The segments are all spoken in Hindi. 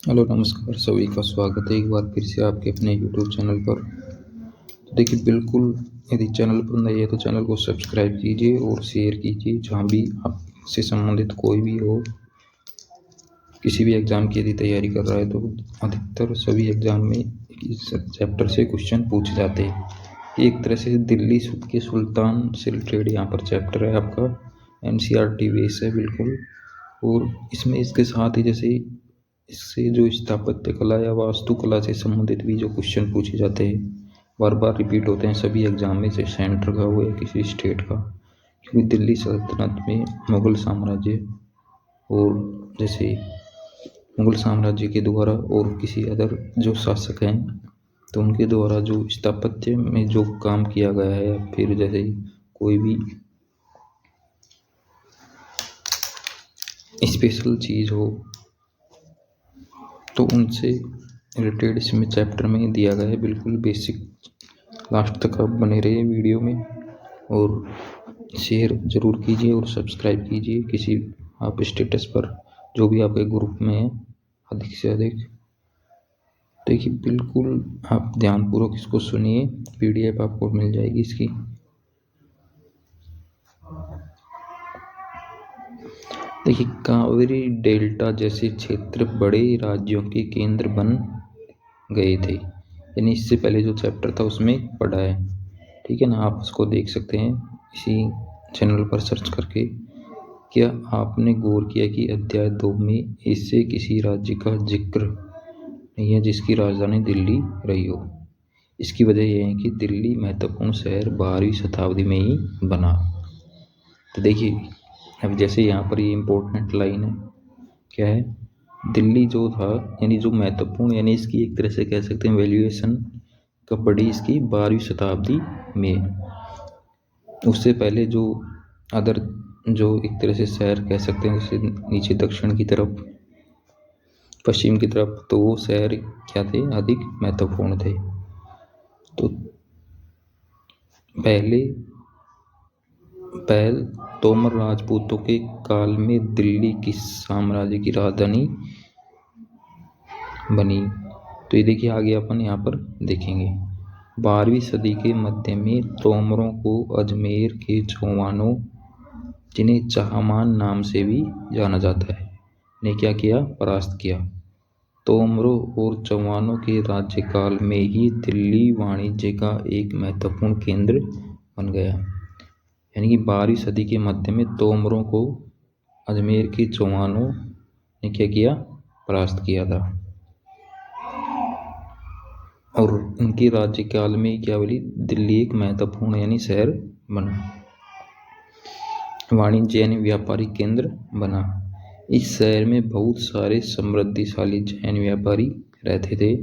हेलो नमस्कार सभी का स्वागत है एक बार फिर से आपके अपने यूट्यूब चैनल पर। तो देखिए बिल्कुल, यदि चैनल पर नए है तो चैनल को सब्सक्राइब कीजिए और शेयर कीजिए। जहाँ भी आपसे संबंधित कोई भी हो, किसी भी एग्ज़ाम की यदि तैयारी कर रहा है तो अधिकतर सभी एग्ज़ाम में इस चैप्टर से क्वेश्चन पूछे जाते हैं। एक तरह से दिल्ली के सुल्तान से रिलेटेड यहाँ पर चैप्टर है आपका, NCERT बेस है बिल्कुल। और इसमें इसके साथ ही जैसे इससे जो स्थापत्य कला या वास्तुकला से संबंधित भी जो क्वेश्चन पूछे जाते हैं, बार बार रिपीट होते हैं सभी एग्जाम में, चाहे सेंटर का हो या किसी स्टेट का। क्योंकि दिल्ली सल्तनत में मुग़ल साम्राज्य और जैसे मुग़ल साम्राज्य के द्वारा और किसी अदर जो शासक हैं तो उनके द्वारा जो स्थापत्य में जो काम किया गया है, फिर जैसे कोई भी स्पेशल चीज़ हो तो उनसे रिलेटेड इसमें चैप्टर में दिया गया है। बिल्कुल बेसिक, लास्ट तक आप बने रहिए वीडियो में और शेयर ज़रूर कीजिए और सब्सक्राइब कीजिए किसी आप स्टेटस पर जो भी आपके ग्रुप में है अधिक से अधिक। देखिए बिल्कुल आप ध्यानपूर्वक इसको सुनिए, PDF आपको मिल जाएगी इसकी। देखिए कावेरी डेल्टा जैसे क्षेत्र बड़े राज्यों के केंद्र बन गए थे, यानी इससे पहले जो चैप्टर था उसमें पढ़ा है, ठीक है ना। आप उसको देख सकते हैं इसी चैनल पर सर्च करके। क्या आपने गौर किया कि अध्याय 2 में इससे किसी राज्य का जिक्र नहीं है जिसकी राजधानी दिल्ली रही हो। इसकी वजह यह है कि दिल्ली महत्वपूर्ण शहर 12वीं शताब्दी में ही बना। तो देखिए अब जैसे यहाँ पर ये इम्पोर्टेंट लाइन है, क्या है, दिल्ली जो था यानी जो महत्वपूर्ण, यानी इसकी एक तरह से कह सकते हैं वैल्यूएशन कब बढ़ी इसकी 12वीं शताब्दी में। उससे पहले जो अदर जो एक तरह से शहर कह सकते हैं, जैसे नीचे दक्षिण की तरफ, पश्चिम की तरफ, तो वो शहर क्या थे, अधिक महत्वपूर्ण थे। तो पहल तोमर राजपूतों के काल में दिल्ली की साम्राज्य की राजधानी बनी। तो ये देखिए आगे अपन यहाँ पर देखेंगे। 12वीं सदी के मध्य में तोमरों को अजमेर के चौहानों, जिन्हें चाहमान नाम से भी जाना जाता है, ने क्या किया, परास्त किया। तोमरों और चौहानों के राज्यकाल में ही दिल्ली वाणिज्य का एक महत्वपूर्ण केंद्र बन गया। यानी कि 12वीं सदी के मध्य में तोमरों को अजमेर के चौहानों ने क्या किया, परास्त किया था। और उनके राज्यकाल में क्या बोली, दिल्ली एक महत्वपूर्ण यानी शहर बना, वाणिज्य यानी व्यापारिक केंद्र बना। इस शहर में बहुत सारे समृद्धिशाली जैन व्यापारी रहते थे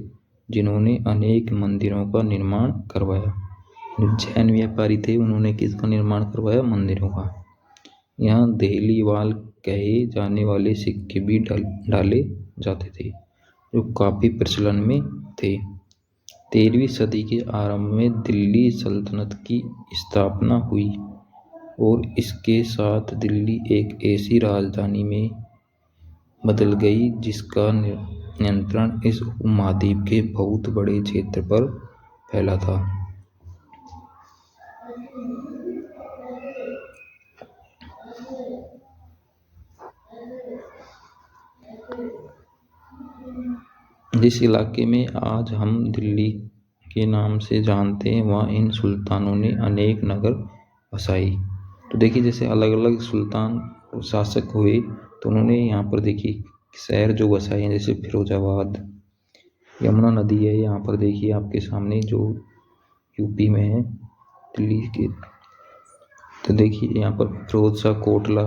जिन्होंने अनेक मंदिरों का निर्माण करवाया। जैन व्यापारी थे, उन्होंने किसका निर्माण करवाया, मंदिरों का। यहाँ देहलीवाल कहे जाने वाले सिक्के भी डाले जाते थे जो काफ़ी प्रचलन में थे। 13वीं सदी के आरंभ में दिल्ली सल्तनत की स्थापना हुई और इसके साथ दिल्ली एक ऐसी राजधानी में बदल गई जिसका नियंत्रण इस उपमहाद्वीप के बहुत बड़े क्षेत्र पर फैला था। जिस इलाके में आज हम दिल्ली के नाम से जानते हैं, वहाँ इन सुल्तानों ने अनेक नगर बसाई। तो देखिए जैसे अलग अलग सुल्तान और शासक हुए तो उन्होंने यहाँ पर देखिए शहर जो बसाए हैं, जैसे फिरोजाबाद, यमुना नदी है यहाँ पर देखिए आपके सामने जो यूपी में है दिल्ली के। तो देखिए यहाँ पर फिरोज शाह कोटला,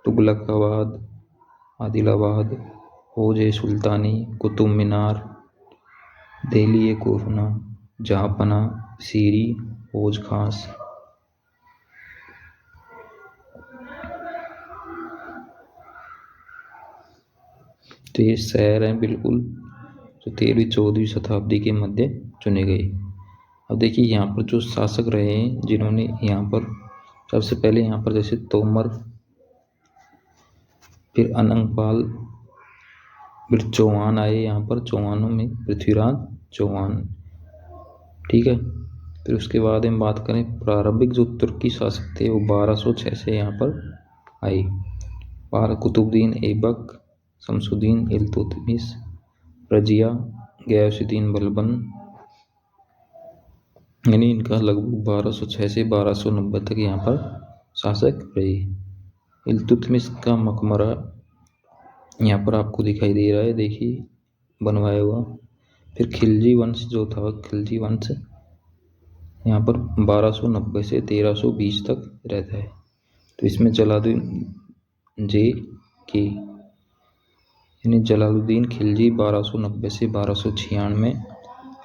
तुगलकाबाद, आदिलाबाद, हौज सुल्तानी, कुतुब मीनार, दिल्ली कोफना, जहाँपना, सीरी, हौज खास। तो ये शहर हैं बिल्कुल जो 13वीं-14वीं शताब्दी के मध्य चुने गए। अब देखिए यहाँ पर जो शासक रहे हैं जिन्होंने यहाँ पर सबसे पहले यहाँ पर जैसे तोमर, फिर अनंगपाल, फिर चौहान आए यहाँ पर, चौहानों में पृथ्वीराज चौहान, ठीक है। फिर उसके बाद हम बात करें प्रारंभिक जो तुर्की शासक थे वो 1206 से यहाँ पर आए। कुतुबुद्दीन ऐबक, शमसुद्दीन इल्तुतमिश, रजिया, गयासुद्दीन बलबन, यानी इनका लगभग 1206 से 1290 तक यहाँ पर शासक रहे। इल्तुतमिश का मकबरा यहाँ पर आपको दिखाई दे रहा है, देखिए बनवाया हुआ। फिर खिलजी वंश जो था, खिलजी वंश यहाँ पर 1290 से 1320 तक रहता है। तो इसमें जलालुद्दीन के यानी जलालुद्दीन खिलजी 1290 से 1296,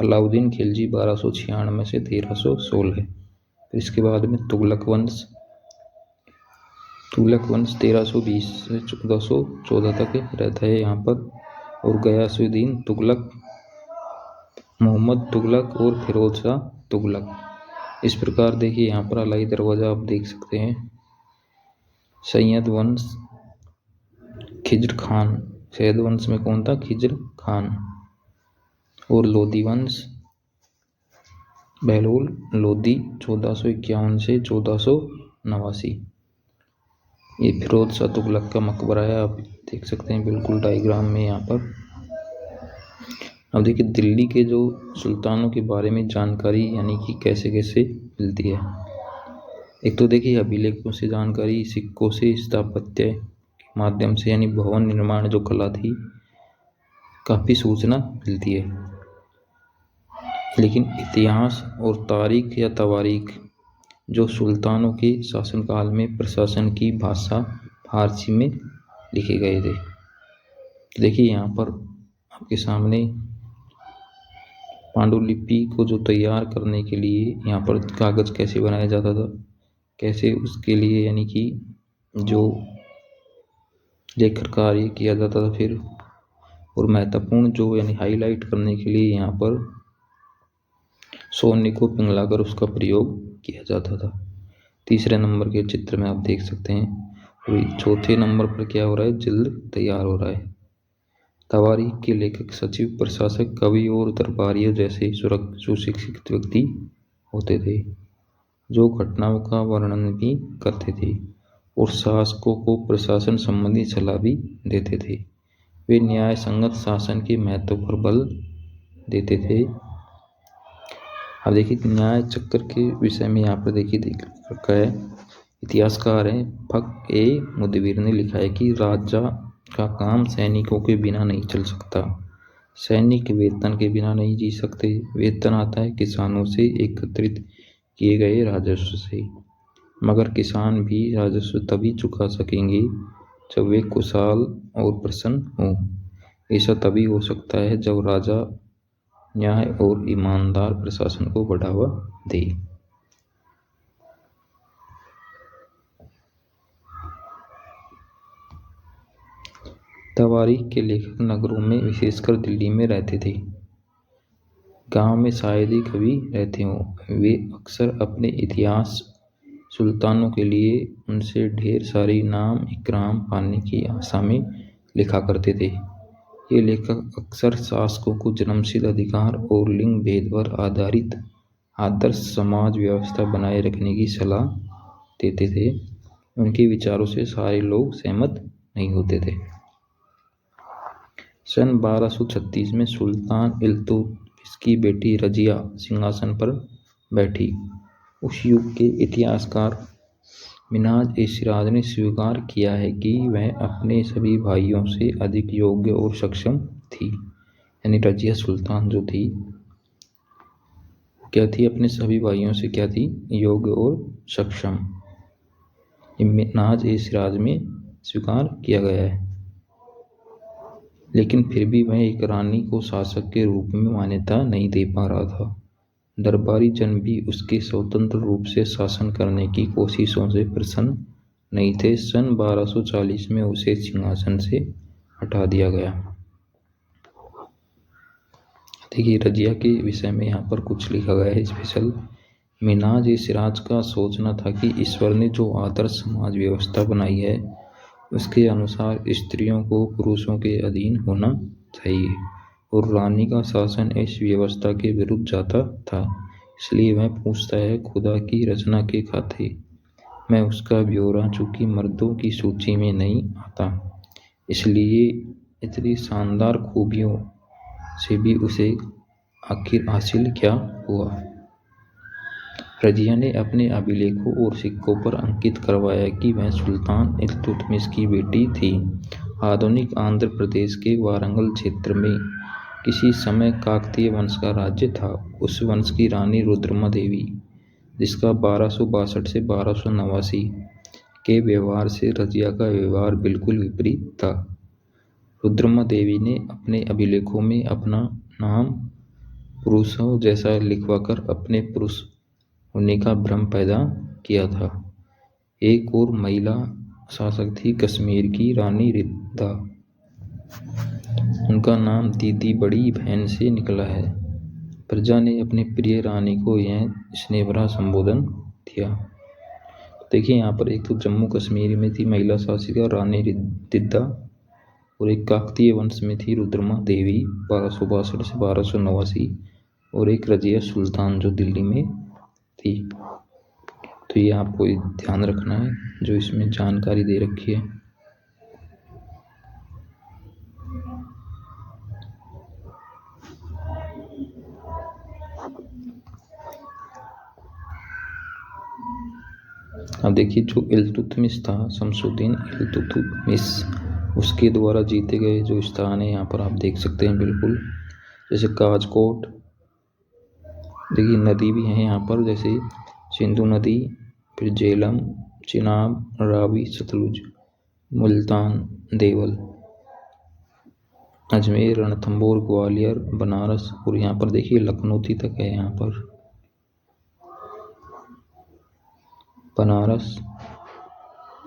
अलाउद्दीन खिलजी 1296 से 1316। फिर इसके बाद में तुगलक वंश 1320 से 1414 तक रहता है यहाँ पर। और गयासुद्दीन तुगलक, मोहम्मद तुगलक और फिरोज शाह तुगलक। इस प्रकार देखिए यहाँ पर अलाई दरवाज़ा आप देख सकते हैं। सैयद वंश खिज्र खान, सैयद वंश में कौन था? खिज्र खान। और लोदी वंश बहलोल लोदी 1451 से 1489। ये फिरोज शाह तुगलक का मकबरा है, आप देख सकते हैं बिल्कुल डायग्राम में यहाँ पर। अब देखिए दिल्ली के जो सुल्तानों के बारे में जानकारी यानी कि कैसे कैसे मिलती है। एक तो देखिए अभिलेखों से जानकारी, सिक्कों से, स्थापत्य के माध्यम से यानी भवन निर्माण जो कला थी, काफ़ी सूचना मिलती है। लेकिन इतिहास और तारीख या तवारीख जो सुल्तानों के शासनकाल में प्रशासन की भाषा फारसी में लिखे गए थे। देखिए यहाँ पर आपके सामने पांडुलिपि को जो तैयार करने के लिए यहाँ पर कागज़ कैसे बनाया जाता था, कैसे उसके लिए यानी कि जो लेखन कार्य किया जाता था। फिर और महत्वपूर्ण जो यानी हाईलाइट करने के लिए यहाँ पर सोने को पिघलाकर उसका प्रयोग किया जाता था। तीसरे नंबर के चित्र में आप देख सकते हैं। और चौथे नंबर पर क्या हो रहा है? जल्द तैयार हो रहा है। तवारीख के लेखक सचिव, प्रशासक, कवि और दरबारियों जैसे सुशिक्षित व्यक्ति होते थे जो घटनाओं का वर्णन भी करते थे और शासकों को प्रशासन संबंधी सलाह भी देते थे। वे न्याय संगत शासन के महत्व पर बल देते थे। अब देखिए न्याय चक्र के विषय में यहाँ पर देखिए देख रखा है। इतिहासकार हैं फक ए मुदबिर ने लिखा है कि राजा का काम सैनिकों के बिना नहीं चल सकता। सैनिक वेतन के बिना नहीं जी सकते। वेतन आता है किसानों से एकत्रित किए गए राजस्व से, मगर किसान भी राजस्व तभी चुका सकेंगे जब वे खुशहाल और प्रसन्न हों। ऐसा तभी हो सकता है जब राजा न्याय और ईमानदार प्रशासन को बढ़ावा दे। तवारीख के लेखक नगरों में विशेषकर दिल्ली में रहते थे। गांव में शायद ही कभी रहते हों। वे अक्सर अपने इतिहास सुल्तानों के लिए उनसे ढेर सारी नाम इकराम पाने की आशा में लिखा करते थे। ये लेखक अक्सर शासकों को जन्मसिद्ध अधिकार और लिंग भेद पर आधारित आदर्श समाज व्यवस्था बनाए रखने की सलाह देते थे। उनके विचारों से सारे लोग सहमत नहीं होते थे। सन 1236 में सुल्तान इल्तुतमिश की बेटी रजिया सिंहासन पर बैठी। उस युग के इतिहासकार मिन्हाज-ए-सिराज ने स्वीकार किया है कि वह अपने सभी भाइयों से अधिक योग्य और सक्षम थी। यानी रजिया सुल्तान जो थी क्या थी? अपने सभी भाइयों से क्या थी? योग्य और सक्षम। मिन्हाज-ए-सिराज में स्वीकार किया गया है। लेकिन फिर भी वह एक रानी को शासक के रूप में मान्यता नहीं दे पा रहा था। दरबारी जन भी उसके स्वतंत्र रूप से शासन करने की कोशिशों से प्रसन्न नहीं थे। सन 1240 में उसे सिंहासन से हटा दिया गया। देखिए रजिया के विषय में यहाँ पर कुछ लिखा गया है स्पेशल। मिन्हाज-ए-सिराज का सोचना था कि ईश्वर ने जो आदर्श समाज व्यवस्था बनाई है उसके अनुसार स्त्रियों को पुरुषों के अधीन होना चाहिए और रानी का शासन इस व्यवस्था के विरुद्ध जाता था। इसलिए वह पूछता है, खुदा की रचना के खाते मैं उसका ब्यौरा चूंकि मर्दों की सूची में नहीं आता, इसलिए इतनी शानदार खूबियों से भी उसे आखिर हासिल क्या हुआ। रजिया ने अपने अभिलेखों और सिक्कों पर अंकित करवाया कि वह सुल्तान इल्तुतमिश की बेटी थी। आधुनिक आंध्र प्रदेश के वारंगल क्षेत्र में किसी समय काकतीय वंश का राज्य था। उस वंश की रानी रुद्रमा देवी, जिसका 1262 से 1289 के व्यवहार से रजिया का व्यवहार बिल्कुल विपरीत था। रुद्रमा देवी ने अपने अभिलेखों में अपना नाम पुरुषों जैसा लिखवाकर अपने पुरुष होने का भ्रम पैदा किया था। एक और महिला शासक थी कश्मीर की रानी रिद्धा। उनका नाम दीदी बड़ी बहन से निकला है। प्रजा ने अपनी प्रिय रानी को यह स्नेह भरा संबोधन दिया। देखिए यहाँ पर एक तो जम्मू कश्मीर में थी महिला शासिका रानी रिद्धा और एक काकतीय वंश में थी रुद्रमा देवी 1262 से 1289 और एक रजिया सुल्तान जो दिल्ली में थी। तो ये आपको ध्यान रखना है जो इसमें जानकारी दे रखी है। अब देखिए जो इल्तुतमिश था, शमसुद्दीन इल्तुतमिश, उसके द्वारा जीते गए जो स्थान है यहाँ पर आप देख सकते हैं बिल्कुल, जैसे काजकोट, देखिए नदी भी है यहाँ पर, जैसे सिंधु नदी, फिर झेलम, चिनाब, रावी, सतलुज, मुल्तान, देवल, अजमेर, रणथंभौर, ग्वालियर, बनारस और यहाँ पर देखिए लखनौती तक है। यहाँ पर बनारस,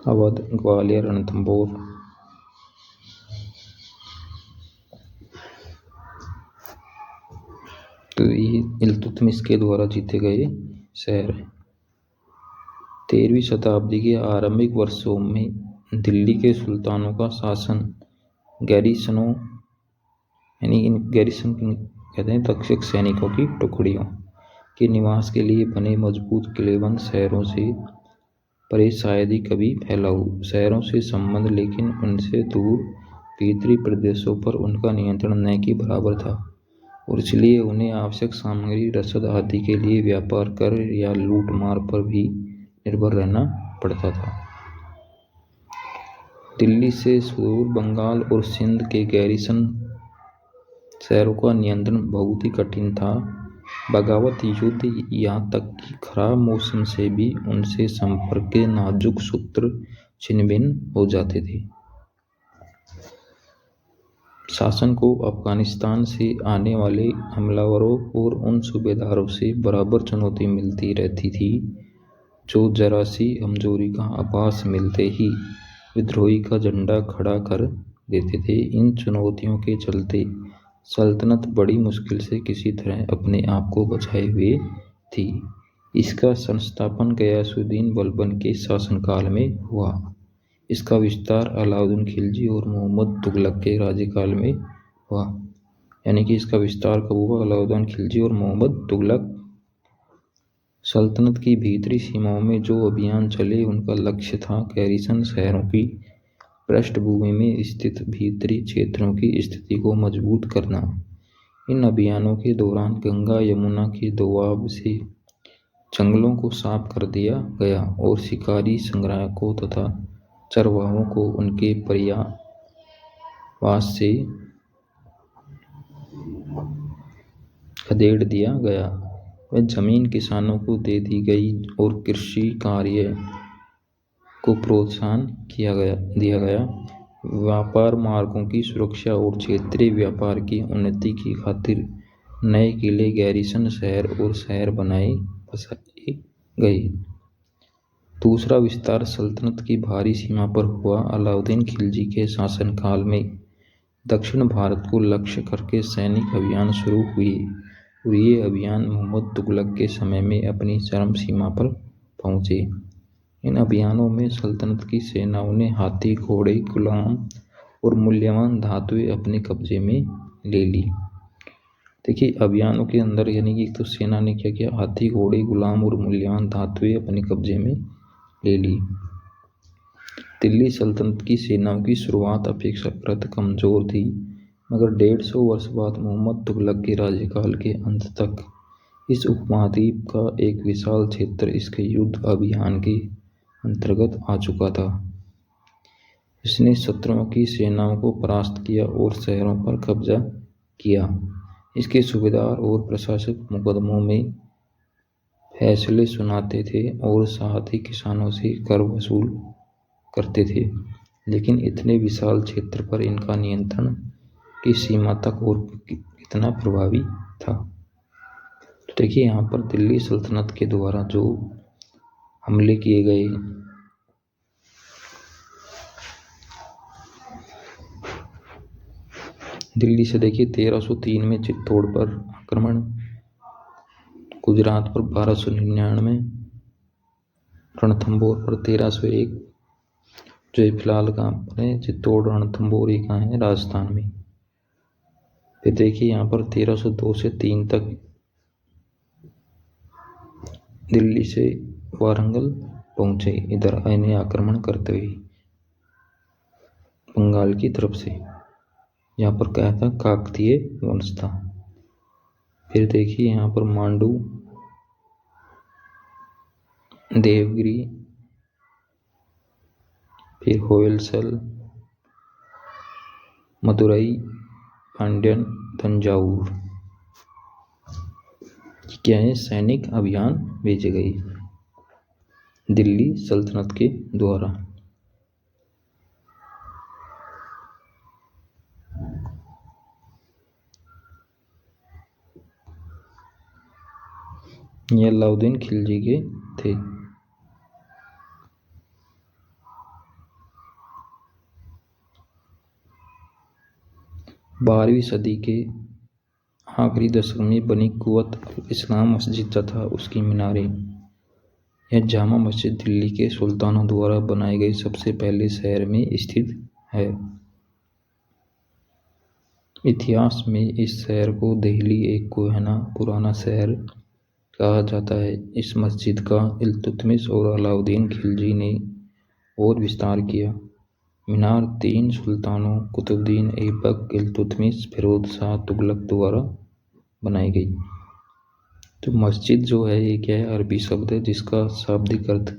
अवध, ग्वालियर, रणथंभौर। तो ये इल्तुतमिश के द्वारा जीते गए शहर हैं। 13वीं शताब्दी के आरंभिक वर्षों में दिल्ली के सुल्तानों का शासन गैरिसनों यानी इन गैरिसन कहते हैं तक्षक सैनिकों की टुकड़ियों के निवास के लिए बने मजबूत किलेबंद शहरों से परे शायद ही कभी फैला हो। शहरों से संबंध लेकिन उनसे दूर भीतरी प्रदेशों पर उनका नियंत्रण न के बराबर था और इसलिए उन्हें आवश्यक सामग्री, रसद आदि के लिए व्यापार कर या लूट मार पर भी निर्भर रहना पड़ता था। दिल्ली से सुदूर बंगाल और सिंध के गैरिसन शहरों का नियंत्रण बहुत ही कठिन था। बगावत, युद्ध, यहाँ तक कि खराब मौसम से भी उनसे संपर्क के नाजुक सूत्र छिन्न-भिन्न हो जाते थे। शासन को अफगानिस्तान से आने वाले हमलावरों और उन सूबेदारों से बराबर चुनौती मिलती रहती थी जो जरा सी कमजोरी का आभास मिलते ही विद्रोही का झंडा खड़ा कर देते थे। इन चुनौतियों के चलते सल्तनत बड़ी मुश्किल से किसी तरह अपने आप को बचाए हुए थी। इसका संस्थापन गयासुद्दीन बलबन के शासनकाल में हुआ। इसका विस्तार अलाउद्दीन खिलजी और मोहम्मद तुगलक के राज्यकाल में हुआ। यानी कि इसका विस्तार कब हुआ? अलाउद्दीन खिलजी और मोहम्मद तुगलक। सल्तनत की भीतरी सीमाओं में जो अभियान चले उनका लक्ष्य था गैरिसन शहरों की पृष्ठभूमि में स्थित भीतरी क्षेत्रों की स्थिति को मजबूत करना। इन अभियानों के दौरान गंगा यमुना के दोआब से जंगलों को साफ कर दिया गया और शिकारी संग्राहकों तथा चरवाहों को उनके पर्यावास से खदेड़ दिया गया। वह जमीन किसानों को दे दी गई और कृषि कार्य को प्रोत्साहन दिया गया। व्यापार मार्गों की सुरक्षा और क्षेत्रीय व्यापार की उन्नति की खातिर नए किले, गैरिसन शहर और शहर बसाए गए। दूसरा विस्तार सल्तनत की बाहरी सीमा पर हुआ। अलाउद्दीन खिलजी के शासनकाल में दक्षिण भारत को लक्ष्य करके सैनिक अभियान शुरू हुए और ये अभियान मोहम्मद तुगलक के समय में अपनी चरम सीमा पर पहुँचे। इन अभियानों में सल्तनत की सेनाओं ने हाथी, घोड़े, गुलाम और मूल्यवान धातुएं अपने कब्जे में ले ली। देखिए अभियानों के अंदर यानी कि तो सेना ने क्या किया, हाथी, घोड़े, गुलाम और मूल्यवान धातुएं अपने कब्जे में ले ली। दिल्ली सल्तनत की सेनाओं की शुरुआत अपेक्षाकृत कमजोर थी, मगर 150 वर्ष बाद मोहम्मद तुगलक के राज्यकाल के अंत तक इस उपमहाद्वीप का एक विशाल क्षेत्र इसके युद्ध अभियान के अंतर्गत आ चुका था। इसने शत्रुओं की सेनाओं को परास्त किया और शहरों पर कब्जा किया। इसके सूबेदार और प्रशासक मुकदमों में फैसले सुनाते थे और साथ ही किसानों से कर वसूल करते थे, लेकिन इतने विशाल क्षेत्र पर इनका नियंत्रण की सीमा तक और कितना प्रभावी था। तो देखिए यहाँ पर दिल्ली सल्तनत के द्वारा जो हमले किए गए, दिल्ली से देखिए 1303 में चित्तौड़ पर आक्रमण, गुजरात पर 1299, रणथंभौर पर 1301, जो फिलहाल कहाँ पर है, चित्तौड़ रणथंभौर ही कहाँ है, राजस्थान में। फिर देखिए यहाँ पर 1302 से 3 तक दिल्ली से वारंगल पहुंचे, इधर इन्हें आक्रमण करते हुए बंगाल की तरफ से। यहाँ पर क्या था, काकतीय वंश था। फिर देखिए यहाँ पर मांडू, देवगिरी, फिर होयसल, मदुरई, पांड्यन, तंजावुर, क्या है, सैनिक अभियान भेजे गए दिल्ली सल्तनत के द्वारा। ये अलाउद्दीन खिलजी के थे। 12वीं सदी के आखिरी दशक में बनी कुवत अल इस्लाम मस्जिद तथा उसकी मीनारें। यह जामा मस्जिद दिल्ली के सुल्तानों द्वारा बनाए गए सबसे पहले शहर में स्थित है। इतिहास में इस शहर को दिल्ली एक कोहना पुराना शहर कहा जाता है। इस मस्जिद का इल्तुतमिश और अलाउद्दीन खिलजी ने और विस्तार किया। मीनार 3 सुल्तानों कुतुबुद्दीन ऐबक, इल्तुतमिश, फिरोज शाह तुगलक द्वारा बनाई गई। तो मस्जिद जो है ये क्या है, अरबी शब्द है जिसका शाब्दिक अर्थ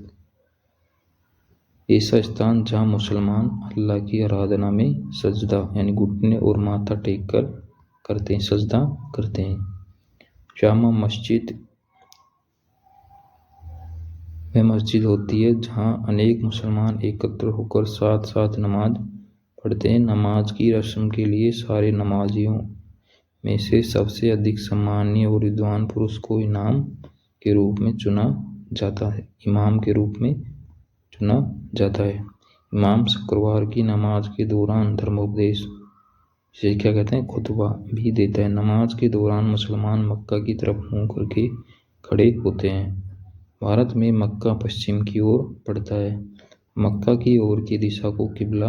ऐसा स्थान जहाँ मुसलमान अल्लाह की आराधना में सजदा यानी घुटने और माथा टेक कर करते हैं, सजदा करते हैं। जामा मस्जिद वह मस्जिद होती है जहाँ अनेक मुसलमान एकत्र होकर साथ साथ नमाज पढ़ते हैं। नमाज की रस्म के लिए सारे नमाजियों में से सबसे अधिक सम्मानीय और विद्वान पुरुष को इमाम के रूप में चुना जाता है। इमाम शुक्रवार की नमाज के दौरान धर्मोपदेश, इसे क्या कहते हैं, खुतबा भी देता है। नमाज के दौरान मुसलमान मक्का की तरफ मुंह करके खड़े होते हैं। भारत में मक्का पश्चिम की ओर पड़ता है। मक्का की ओर की दिशा को किबला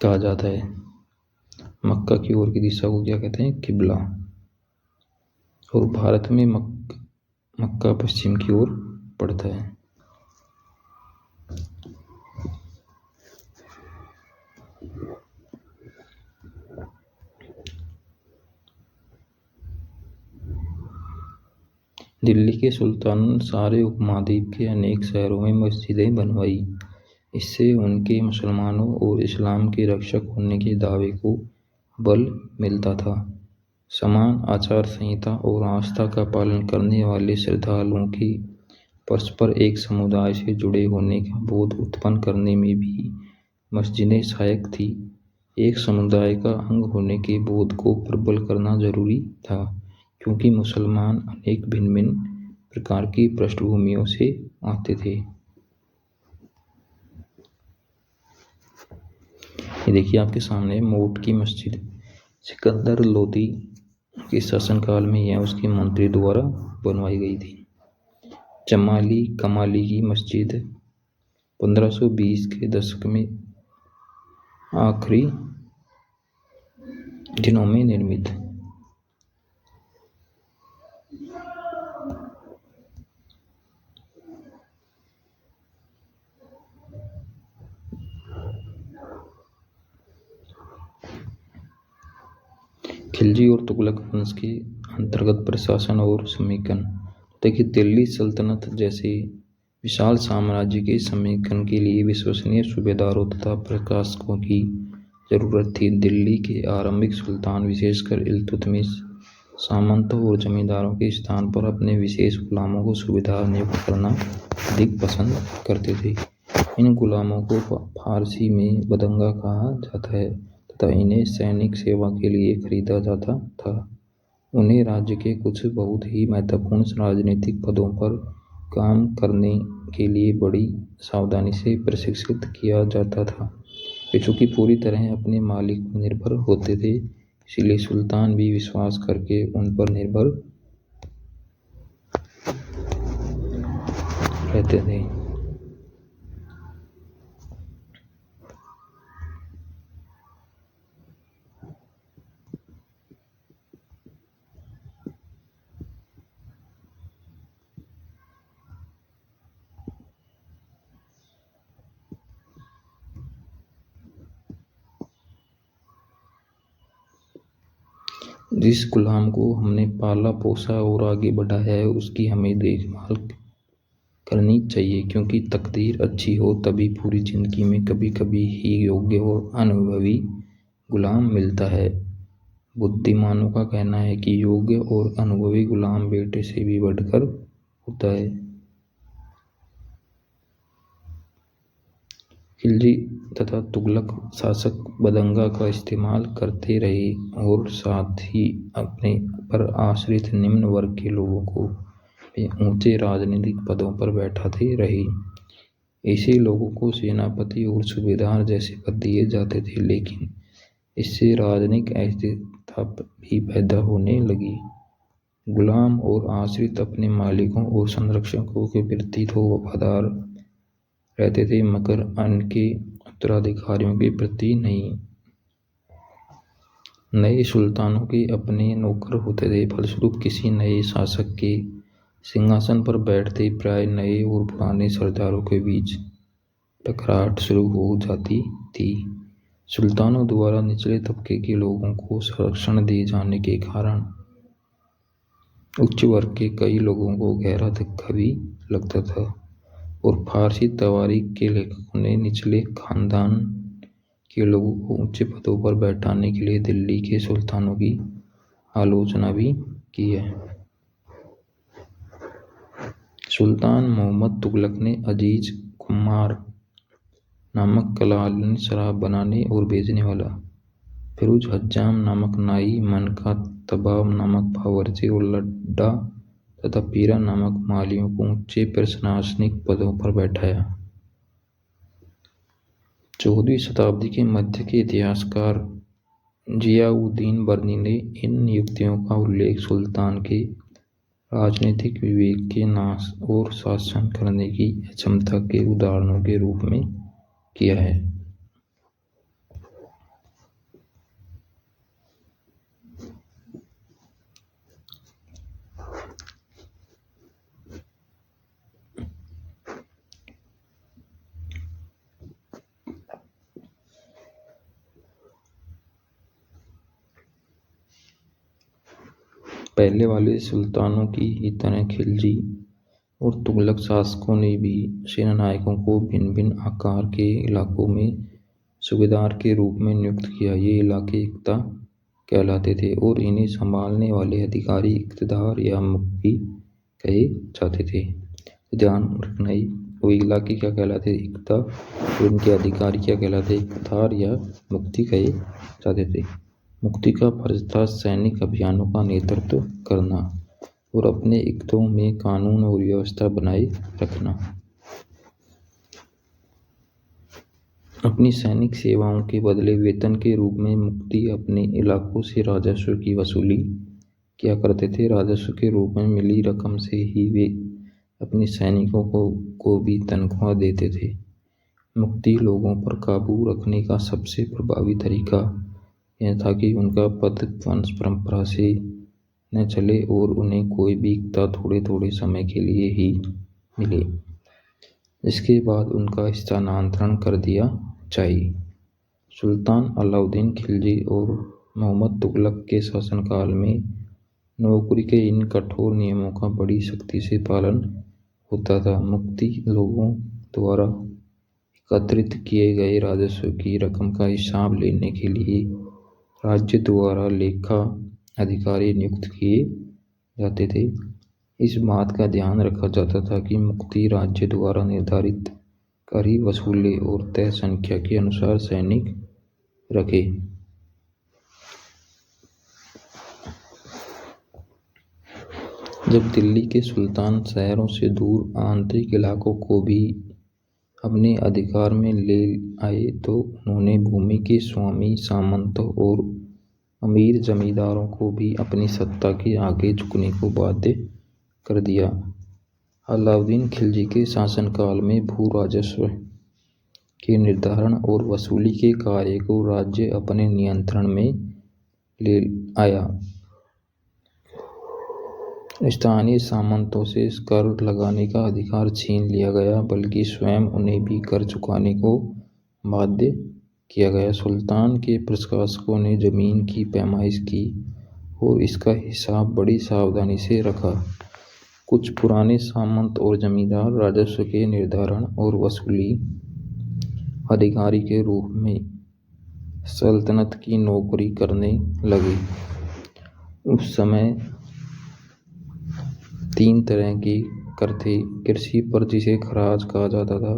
कहा जाता है। मक्का की ओर की दिशा को क्या कहते हैं, किबला। और भारत में मक्का पश्चिम की ओर पड़ता है। दिल्ली के सुल्तान सारे उपमहाद्वीप के अनेक शहरों में मस्जिदें बनवाई। इससे उनके मुसलमानों और इस्लाम के रक्षक होने के दावे को बल मिलता था। समान आचार संहिता और आस्था का पालन करने वाले श्रद्धालुओं की परस्पर एक समुदाय से जुड़े होने का बोध उत्पन्न करने में भी मस्जिदें सहायक थी। एक समुदाय का अंग होने के बोध को प्रबल करना जरूरी था, क्योंकि मुसलमान अनेक भिन्न भिन्न प्रकार की पृष्ठभूमियों से आते थे। ये देखिए आपके सामने मोट की मस्जिद। सिकंदर लोदी के शासनकाल में यह उसके मंत्री द्वारा बनवाई गई थी। जमाली कमाली की मस्जिद 1520 के दशक में आखिरी दिनों में निर्मित। खिलजी और तुगलक वंश के अंतर्गत प्रशासन और समीकरण। देखिए, दिल्ली सल्तनत जैसे विशाल साम्राज्य के समीकरण के लिए विश्वसनीय सूबेदारों तथा प्रशासकों की जरूरत थी। दिल्ली के आरंभिक सुल्तान, विशेषकर इल्तुतमिश, सामंतों और जमींदारों के स्थान पर अपने विशेष गुलामों को सूबेदार नियुक्त करना अधिक पसंद करते थे। इन गुलामों को फारसी में बदंगा कहा जाता है तथा इन्हें सैनिक सेवा के लिए खरीदा जाता था। उन्हें राज्य के कुछ बहुत ही महत्वपूर्ण राजनीतिक पदों पर काम करने के लिए बड़ी सावधानी से प्रशिक्षित किया जाता था। वे चूंकि पूरी तरह अपने मालिक पर निर्भर होते थे, इसलिए सुल्तान भी विश्वास करके उन पर निर्भर रहते थे। जिस गुलाम को हमने पाला पोसा और आगे बढ़ाया है, उसकी हमें देखभाल करनी चाहिए, क्योंकि तकदीर अच्छी हो तभी पूरी जिंदगी में कभी कभी ही योग्य और अनुभवी गुलाम मिलता है। बुद्धिमानों का कहना है कि योग्य और अनुभवी गुलाम बेटे से भी बढ़कर होता है। खिलजी तथा तुगलक शासक बदंगा का इस्तेमाल करते रहे और साथ ही अपने पर आश्रित निम्न वर्ग के लोगों को ऊंचे राजनीतिक पदों पर बैठाते रहे। ऐसे लोगों को सेनापति और सूबेदार जैसे पद दिए जाते थे, लेकिन इससे राजनीतिक अस्थिरता भी पैदा होने लगी। गुलाम और आश्रित अपने मालिकों और संरक्षकों के प्रति तो वफादार रहते थे, मगर उनके उत्तराधिकारियों के प्रति नहीं। नए सुल्तानों के अपने नौकर होते थे, फलस्वरूप किसी नए शासक के सिंहासन पर बैठते प्राय नए और पुराने सरदारों के बीच टकराहट शुरू हो जाती थी। सुल्तानों द्वारा निचले तबके के लोगों को संरक्षण दिए जाने के कारण उच्च वर्ग के कई लोगों को गहरा धक्का भी लगता था, और फारसी तवारीख के लेखकों ने निचले खानदान के लोगों को ऊंचे पदों पर बैठाने के लिए दिल्ली के सुल्तानों की आलोचना भी की है। सुल्तान मोहम्मद तुगलक ने अजीज कुमार नामक कलालिन शराब बनाने और बेचने वाला, फिरोज हज्जाम नामक नाई, मनका तबाब नामक बावर्ची और लड्डा तथा पीरा नामक मालियों को ऊंचे प्रशासनिक पदों पर बैठाया। 14वीं शताब्दी के मध्य के इतिहासकार जियाउद्दीन बर्नी ने इन नियुक्तियों का उल्लेख सुल्तान के राजनीतिक विवेक के नाश और शासन करने की अक्षमता के उदाहरणों के रूप में किया है। पहले वाले सुल्तानों की ही तरह खिलजी और तुगलक शासकों ने भी सेनानायकों को भिन्न भिन्न आकार के इलाकों में सूबेदार के रूप में नियुक्त किया। ये इलाके इक्ता कहलाते थे और इन्हें संभालने वाले अधिकारी इक्तदार या मुक्ति कहे जाते थे। ध्यान रखना, वो इलाके क्या कहलाते थे? इक्ता, और इनके अधिकारी क्या कहलाते? इक्तदार या मुक्ति कहे जाते थे। मुक्ति का फर्ज था सैनिक अभियानों का नेतृत्व करना और अपने इक्तों में कानून और व्यवस्था बनाए रखना। अपनी सैनिक सेवाओं के बदले वेतन के रूप में मुक्ति अपने इलाकों से राजस्व की वसूली किया करते थे। राजस्व के रूप में मिली रकम से ही वे अपने सैनिकों को भी तनख्वाह देते थे। मुक्ति लोगों पर काबू रखने का सबसे प्रभावी तरीका यह था कि उनका पद वंश परंपरा से न चले और उन्हें कोई भी इक्ता थोड़े थोड़े समय के लिए ही मिले। इसके बाद उनका स्थानांतरण कर दिया जाए। सुल्तान अलाउद्दीन खिलजी और मोहम्मद तुगलक के शासनकाल में नौकरी के इन कठोर नियमों का बड़ी सख्ती से पालन होता था। मुक्ति लोगों द्वारा एकत्रित किए गए राजस्व की रकम का हिसाब लेने के लिए राज्य द्वारा लेखा अधिकारी नियुक्त किए जाते थे। इस बात का ध्यान रखा जाता था कि मुक्ति राज्य द्वारा निर्धारित कर ही वसूले और तय संख्या के अनुसार सैनिक रखे। जब दिल्ली के सुल्तान शहरों से दूर आंतरिक इलाकों को भी अपने अधिकार में ले आए तो उन्होंने भूमि के स्वामी सामंतों और अमीर जमींदारों को भी अपनी सत्ता के आगे झुकने को बाध्य कर दिया। अलाउद्दीन खिलजी के शासनकाल में भू राजस्व के निर्धारण और वसूली के कार्य को राज्य अपने नियंत्रण में ले आया। स्थानीय सामंतों से कर लगाने का अधिकार छीन लिया गया, बल्कि स्वयं उन्हें भी कर चुकाने को बाध्य किया गया। सुल्तान के प्रशासकों ने जमीन की पैमाइश की और इसका हिसाब बड़ी सावधानी से रखा। कुछ पुराने सामंत और जमींदार राजस्व के निर्धारण और वसूली अधिकारी के रूप में सल्तनत की नौकरी करने लगे। उस समय 3 तरह के कर थे। कृषि पर जिसे खराज कहा जाता था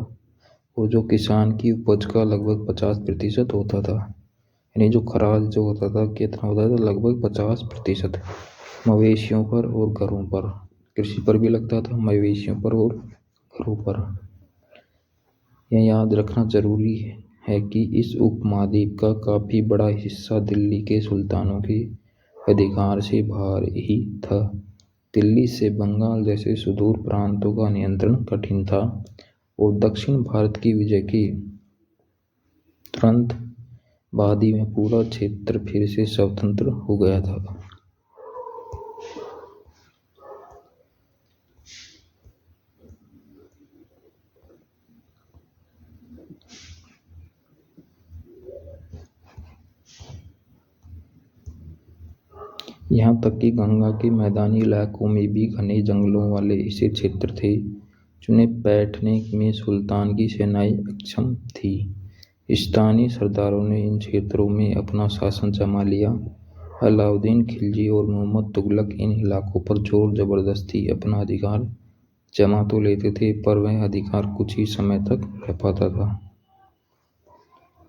और जो किसान की उपज का लगभग 50% होता था। यानी जो खराज जो होता था कितना होता था, लगभग 50%। मवेशियों पर और घरों पर, कृषि पर भी लगता था, मवेशियों पर और घरों पर। यह याद रखना जरूरी है कि इस उपमहाद्वीप का काफी बड़ा हिस्सा दिल्ली के सुल्तानों के अधिकार से बाहर ही था। दिल्ली से बंगाल जैसे सुदूर प्रांतों का नियंत्रण कठिन था और दक्षिण भारत की विजय के तुरंत बाद ही में पूरा क्षेत्र फिर से स्वतंत्र हो गया था। यहाँ तक कि गंगा के मैदानी इलाकों में भी घने जंगलों वाले ऐसे क्षेत्र थे जिन्हें बैठने में सुल्तान की सेनाएं अक्षम थी। स्थानीय सरदारों ने इन क्षेत्रों में अपना शासन जमा लिया। अलाउद्दीन खिलजी और मोहम्मद तुगलक इन इलाकों पर जोर जबरदस्ती अपना अधिकार जमा तो लेते थे, पर वह अधिकार कुछ ही समय तक रह पाता था।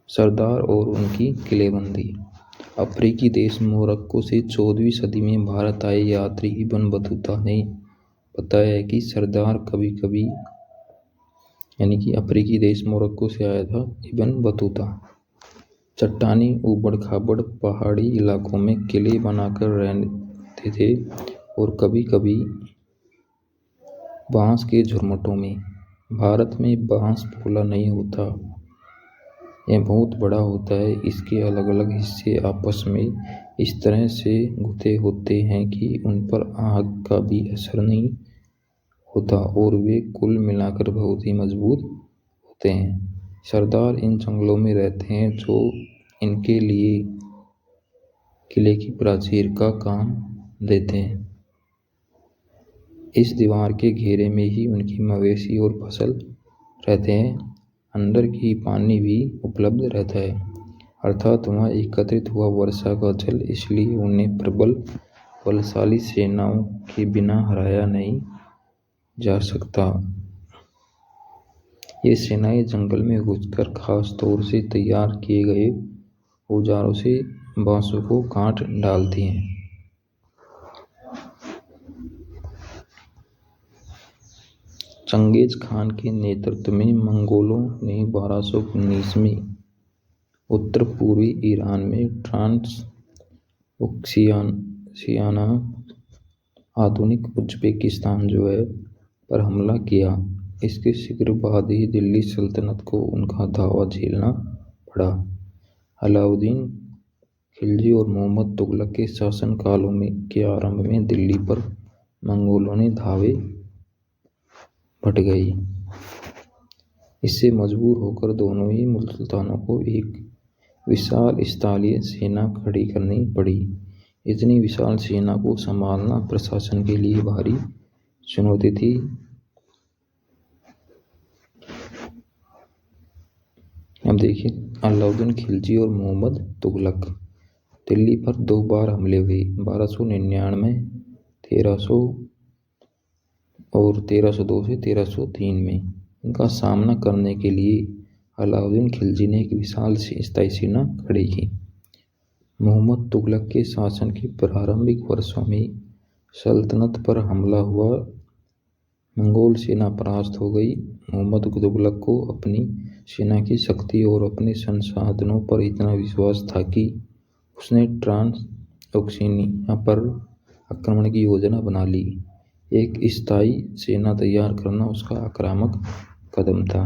सरदार और उनकी किलेबंदी। अफ्रीकी देश मोरक्को से 14वीं सदी में भारत आए यात्री इब्न बतूता ने बताया कि सरदार कभी कभी, यानी कि अफ्रीकी देश मोरक्को से आया था इब्न बतूता, चट्टानी ऊबड़ खाबड़ पहाड़ी इलाकों में किले बनाकर रहते थे और कभी कभी बांस के झुरमुटों में। भारत में बांस पोला नहीं होता, यह बहुत बड़ा होता है। इसके अलग अलग हिस्से आपस में इस तरह से गुथे होते हैं कि उन पर आग का भी असर नहीं होता और वे कुल मिलाकर बहुत ही मजबूत होते हैं। सरदार इन जंगलों में रहते हैं जो इनके लिए किले की प्राचीर का काम देते हैं। इस दीवार के घेरे में ही उनकी मवेशी और फसल रहते हैं। अंदर की पानी भी उपलब्ध रहता है, अर्थात वहाँ एकत्रित हुआ वर्षा का जल, इसलिए उन्हें प्रबल बलशाली सेनाओं के बिना हराया नहीं जा सकता। ये सेनाएं जंगल में घुसकर खास तौर से तैयार किए गए औजारों से बांसों को काट डालती हैं। चंगेज खान के नेतृत्व में मंगोलों ने 1219 में उत्तर पूर्वी ईरान में ट्रांस ओक्सियाना, आधुनिक उज्बेकिस्तान जो है, पर हमला किया। इसके शीघ्र बाद ही दिल्ली सल्तनत को उनका दावा झेलना पड़ा। अलाउद्दीन खिलजी और मोहम्मद तुगलक के शासनकालों के आरंभ में दिल्ली पर मंगोलों ने धावे भट गई। इससे मजबूर होकर दोनों ही सुल्तानों को एक विशाल स्थलीय सेना खड़ी करनी पड़ी। इतनी विशाल सेना को संभालना प्रशासन के लिए भारी चुनौती थी। अब देखिए, अलाउद्दीन खिलजी और मोहम्मद तुगलक। दिल्ली पर 2 बार हमले हुए, 1299, 1300 और 1302 से 1303 में। इनका सामना करने के लिए अलाउद्दीन खिलजी ने एक विशाल स्थायी सेना खड़ी की। मोहम्मद तुगलक के शासन के प्रारंभिक वर्षों में सल्तनत पर हमला हुआ, मंगोल सेना परास्त हो गई। मोहम्मद तुगलक को अपनी सेना की शक्ति और अपने संसाधनों पर इतना विश्वास था कि उसने ट्रांसओक्सिनिया पर आक्रमण की योजना बना ली। एक स्थायी सेना तैयार करना उसका आक्रामक कदम था।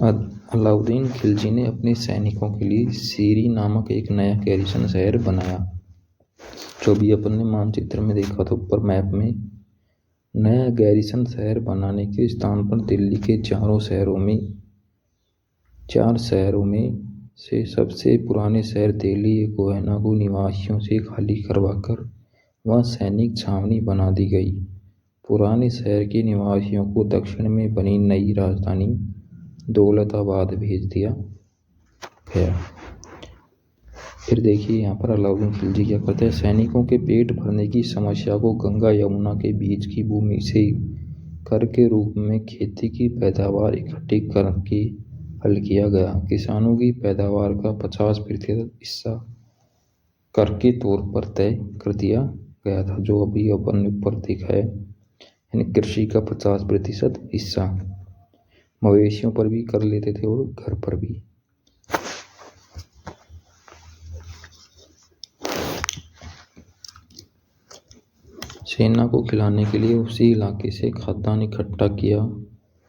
अलाउद्दीन खिलजी ने अपने सैनिकों के लिए सीरी नामक एक नया गैरिसन शहर बनाया। जो भी अपन ने मानचित्र में देखा था ऊपर मैप में, नया गैरिसन शहर बनाने के स्थान पर दिल्ली के 4 शहरों में से सबसे पुराने शहर दिल्ली गोहना को निवासियों से खाली करवाकर वहाँ सैनिक छावनी बना दी गई। पुराने शहर के निवासियों को दक्षिण में बनी नई राजधानी दौलताबाद भेज दिया गया। फिर देखिए यहाँ पर अलाउद्दीन खिलजी क्या करते हैं, सैनिकों के पेट भरने की समस्या को गंगा यमुना के बीच की भूमि से कर के रूप में खेती की पैदावार इकट्ठी करके हल किया गया। किसानों की पैदावार का 50% हिस्सा कर के तौर पर तय कर दिया गया था, जो अभी अपन ऊपर देखा है, यानी कृषि का 50% हिस्सा। मवेशियों पर भी कर लेते थे और घर पर भी। सेना को खिलाने के लिए उसी इलाके से खाद्यान्न इकट्ठा किया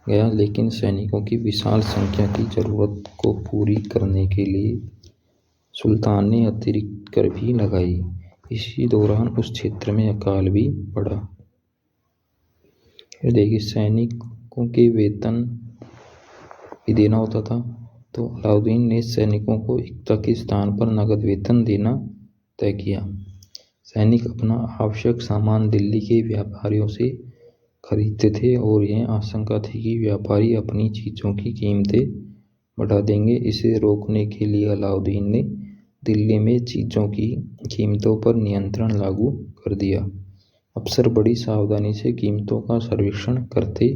गया, लेकिन सैनिकों की विशाल संख्या की जरूरत को पूरी करने के लिए सुल्तान ने अतिरिक्त कर भी लगाई। इसी दौरान उस क्षेत्र में अकाल भी पड़ा। फिर देखिए, सैनिकों के वेतन भी देना होता था, तो अलाउद्दीन ने सैनिकों को एकता के स्थान पर नगद वेतन देना तय किया। सैनिक अपना आवश्यक सामान दिल्ली के व्यापारियों से खरीदते थे और यह आशंका थी कि व्यापारी अपनी चीज़ों की कीमतें बढ़ा देंगे। इसे रोकने के लिए अलाउद्दीन ने दिल्ली में चीज़ों की कीमतों पर नियंत्रण लागू कर दिया। अफसर बड़ी सावधानी से कीमतों का सर्वेक्षण करते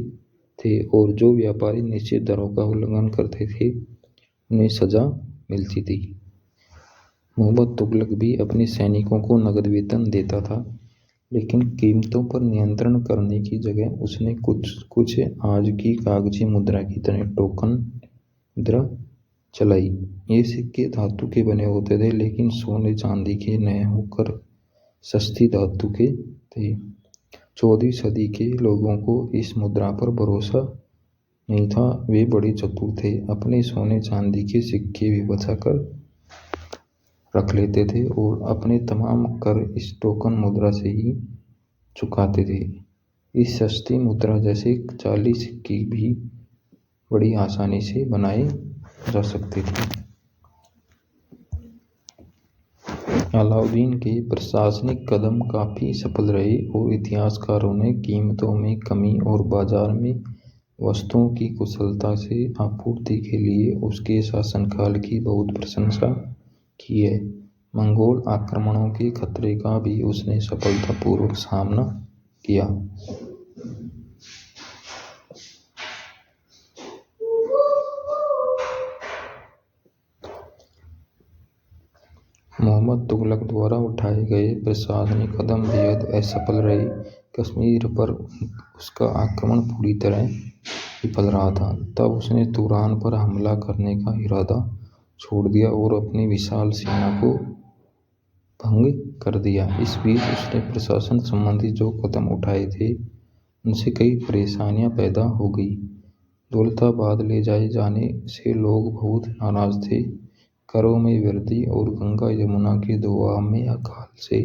थे और जो व्यापारी निश्चित दरों का उल्लंघन करते थे उन्हें सजा मिलती थी। मोहम्मद तुगलक भी अपने सैनिकों को नगद वेतन देता था, लेकिन कीमतों पर नियंत्रण करने की जगह उसने कुछ आज की कागजी मुद्रा की तरह टोकन मुद्रा चलाई। ये सिक्के धातु के बने होते थे, लेकिन सोने चांदी के न होकर सस्ती धातु के थे। 14वीं सदी के लोगों को इस मुद्रा पर भरोसा नहीं था। वे बड़े चतुर थे, अपने सोने चांदी के सिक्के भी बचाकर रख लेते थे और अपने तमाम कर इस टोकन मुद्रा से ही चुकाते थे। इस सस्ती मुद्रा जैसे जाली सिक्के भी बड़ी आसानी से बनाए जा सकते थे। अलाउद्दीन के प्रशासनिक कदम काफ़ी सफल रहे और इतिहासकारों ने कीमतों में कमी और बाजार में वस्तुओं की कुशलता से आपूर्ति के लिए उसके शासनकाल की बहुत प्रशंसा की है। मंगोल आक्रमणों के खतरे का भी उसने सफलतापूर्वक सामना किया। मोहम्मद तुगलक द्वारा उठाए गए प्रशासनिक कदम बेहद असफल रहे। कश्मीर पर उसका आक्रमण पूरी तरह विफल रहा था। तब उसने तुरान पर हमला करने का इरादा छोड़ दिया और अपनी विशाल सेना को भंग कर दिया। इस बीच उसने प्रशासन संबंधी जो कदम उठाए थे उनसे कई परेशानियां पैदा हो गई। दौलताबाद ले जाए जाने से लोग बहुत नाराज थे। करों में वृद्धि और गंगा यमुना के दोआब में अकाल से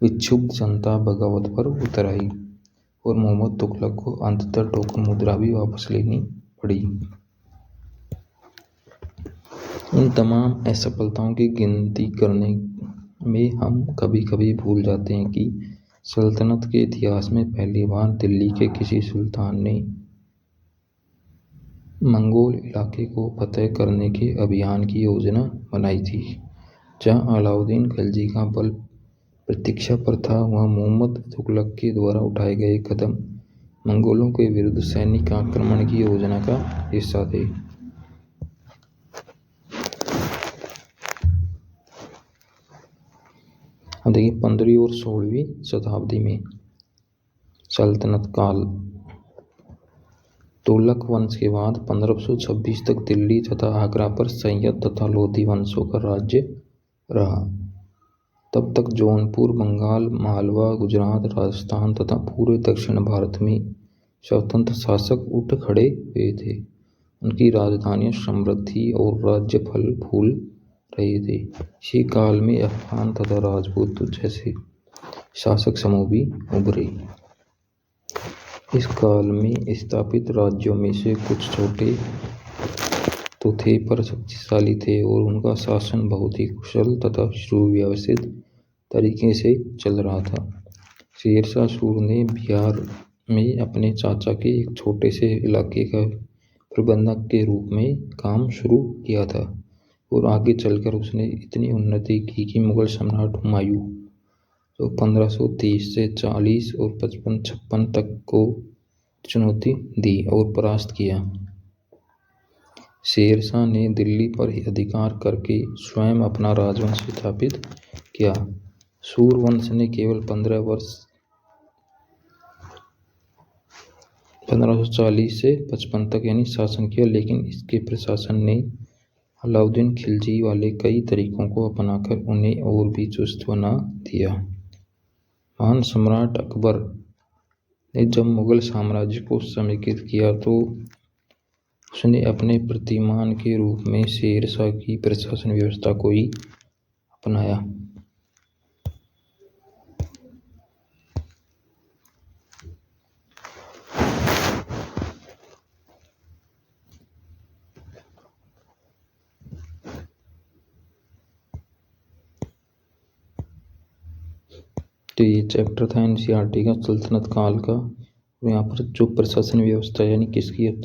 विक्षुब्ध जनता बगावत पर उतर आई और मोहम्मद तुगलक को अंततः टोकन मुद्रा भी वापस लेनी पड़ी। इन तमाम असफलताओं की गिनती करने में हम कभी कभी भूल जाते हैं कि सल्तनत के इतिहास में पहली बार दिल्ली के किसी सुल्तान ने मंगोल इलाके को फतह करने के अभियान की योजना बनाई थी। जहां अलाउद्दीन खिलजी का बल प्रतीक्षा पर था, वहां मोहम्मद तुगलक के द्वारा उठाए गए कदम मंगोलों के विरुद्ध सैनिक आक्रमण की योजना का हिस्सा थे। अब देखिए 15वीं और 16वीं शताब्दी में सल्तनत काल। तुगलक वंश के बाद 1526 तक दिल्ली तथा आगरा पर सैयद तथा लोधी वंशों का राज्य रहा। तब तक जौनपुर, बंगाल, मालवा, गुजरात, राजस्थान तथा पूरे दक्षिण भारत में स्वतंत्र शासक उठ खड़े हुए थे। उनकी राजधानियां समृद्ध थी और राज्य फल फूल रहे थे। इसी काल में अफगान तथा राजपूत जैसे शासक समूह भी उभरे। इस काल में स्थापित राज्यों में से कुछ छोटे तो थे पर शक्तिशाली थे और उनका शासन बहुत ही कुशल तथा सुव्यवस्थित तरीके से चल रहा था। शेरशाह सूरी ने बिहार में अपने चाचा के एक छोटे से इलाके का प्रबंधक के रूप में काम शुरू किया था और आगे चलकर उसने इतनी उन्नति की कि मुगल सम्राट हुमायूं जो 1530 से 40 और 55-56 तक को चुनौती दी और परास्त किया। शेरशाह ने दिल्ली पर अधिकार करके स्वयं अपना राजवंश स्थापित किया। सूरवंश ने केवल 15 वर्ष 1540 से 55 तक यानी शासन किया, लेकिन इसके प्रशासन ने अलाउद्दीन खिलजी वाले कई तरीकों को अपनाकर उन्हें और भी चुस्त बना दिया। महान सम्राट अकबर ने जब मुगल साम्राज्य को समेकित किया तो उसने अपने प्रतिमान के रूप में शेरशाह की प्रशासन व्यवस्था को ही अपनाया। तो ये चैप्टर था एनसीईआरटी का सल्तनत काल का। यहाँ पर जो प्रशासन व्यवस्था यानी किसकी अच्छी